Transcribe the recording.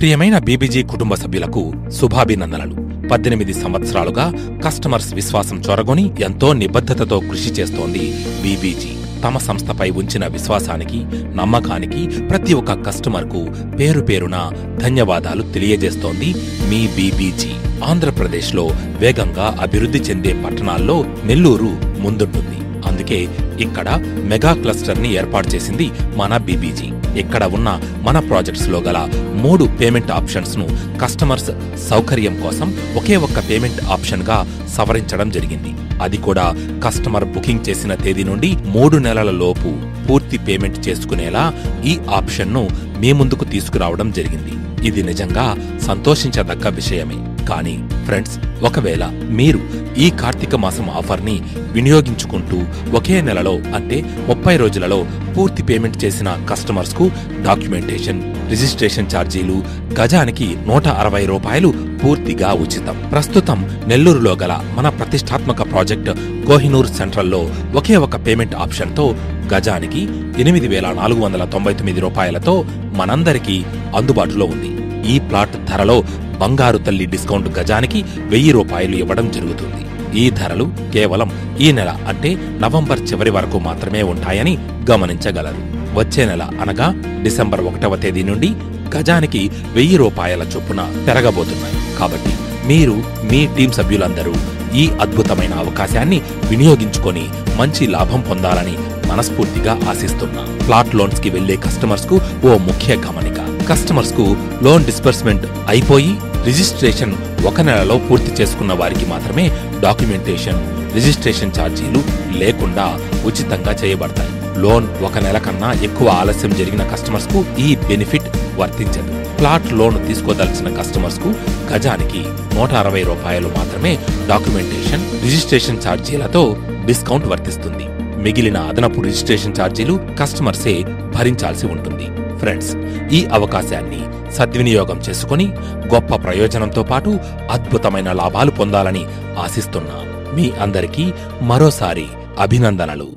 ప్రియమైన బీబీజీ కుటుంబ సభ్యులకు శుభాభినందనలు. 18 సంవత్సరాలుగా కస్టమర్స్ విశ్వాసం చొరగొని ఎంతో నిబద్ధతతో కృషి చేస్తోంది బీబీజీ. తమ సంస్థపై ఉంచిన విశ్వాసానికి, నమ్మకానికి ప్రతి ఒక్క కస్టమర్కు పేరు పేరున ధన్యవాదాలు తెలియజేస్తోంది మీ బీబీజీ. ఆంధ్రప్రదేశ్లో వేగంగా అభివృద్ధి చెందే పట్టణాల్లో నెల్లూరు ముందుంటుంది. అందుకే ఇక్కడ మెగా క్లస్టర్ ని ఏర్పాటు చేసింది మన బీబీజీ. ఇక్కడ ఉన్న మన ప్రాజెక్ట్స్ లో గల 3 పేమెంట్ ఆప్షన్స్ ను కస్టమర్స్ సౌకర్యం కోసం ఒకే ఒక్క పేమెంట్ ఆప్షన్ గా సవరించడం జరిగింది. అది కూడా కస్టమర్ బుకింగ్ చేసిన తేదీ నుండి 3 నెలల లోపు పూర్తి పేమెంట్ చేసుకునేలా ఈ ఆప్షన్ ను మీ ముందుకు తీసుకురావడం జరిగింది. ఇది నిజంగా సంతోషించదగ్గ విషయమే. కానీ ఫ్రెండ్స్, ఒకవేళ మీరు ఈ కార్తీక మాసం ఆఫర్ ని వినియోగించుకుంటూ ఒకే నెలలో అంటే 30 రోజులలో పూర్తి పేమెంట్ చేసిన కస్టమర్స్ కు డాక్యుమెంటేషన్, రిజిస్ట్రేషన్ ఛార్జీలు గజానికి 160 రూపాయలు పూర్తిగా ఉచితం. ప్రస్తుతం నెల్లూరులో గల మన ప్రతిష్టాత్మక ప్రాజెక్ట్ కోహినూర్ సెంట్రల్లో ఒకే ఒక పేమెంట్ ఆప్షన్ తో గజానికి 8,499 రూపాయలతో మనందరికీ అందుబాటులో ఉంది. ఈ ప్లాట్ ధరలో బంగారు తల్లి డిస్కౌంట్ గజానికి 1000 రూపాయలు ఇవ్వడం జరుగుతుంది. ఈ ధరలు కేవలం ఈ నెల అంటే నవంబర్ చివరి వరకు మాత్రమే ఉంటాయని గమనించగలరు. వచ్చే నెల అనగా డిసెంబర్ 1వ తేదీ నుండి గజానికి 1000 రూపాయల చొప్పున పెరగబోతున్నాయి. కాబట్టి మీరు మీ టీం సభ్యులందరూ ఈ అద్భుతమైన అవకాశాన్ని వినియోగించుకొని మంచి లాభం పొందాలని మనస్ఫూర్తిగా ఆశిస్తున్నా. ప్లాట్ లోన్స్ కి వెళ్లే కస్టమర్స్ కు ఓ ముఖ్య గమనిక. కస్టమర్స్ కు లోన్ డిస్బర్స్మెంట్ అయిపోయి రిజిస్ట్రేషన్ 1 నెలలో పూర్తి చేసుకున్న వారికి మాత్రమే డాక్యుమెంటేషన్, రిజిస్ట్రేషన్ ఛార్జీలు లేకుండా ఉచితంగా చేయబడతాయి. లోన్ 1 నెల కన్నా ఎక్కువ ఆలస్యం జరిగిన కస్టమర్స్ కు ఈ బెనిఫిట్ వర్తించదు. ప్లాట్ లోన్ తీసుకోదలిచిన కస్టమర్స్ కు గజానికి 160 రూపాయలు మాత్రమే డాక్యుమెంటేషన్, రిజిస్ట్రేషన్ ఛార్జీలతో డిస్కౌంట్ వర్తిస్తుంది. మిగిలిన అదనపు రిజిస్ట్రేషన్ ఛార్జీలు కస్టమర్సే భరించాల్సి ఉంటుంది. ఫ్రెండ్స్, ఈ అవకాశాన్ని సద్వినియోగం చేసుకుని గొప్ప ప్రయోజనంతో పాటు అద్భుతమైన లాభాలు పొందాలని ఆశిస్తున్నా. మీ అందరికీ మరోసారి అభినందనలు.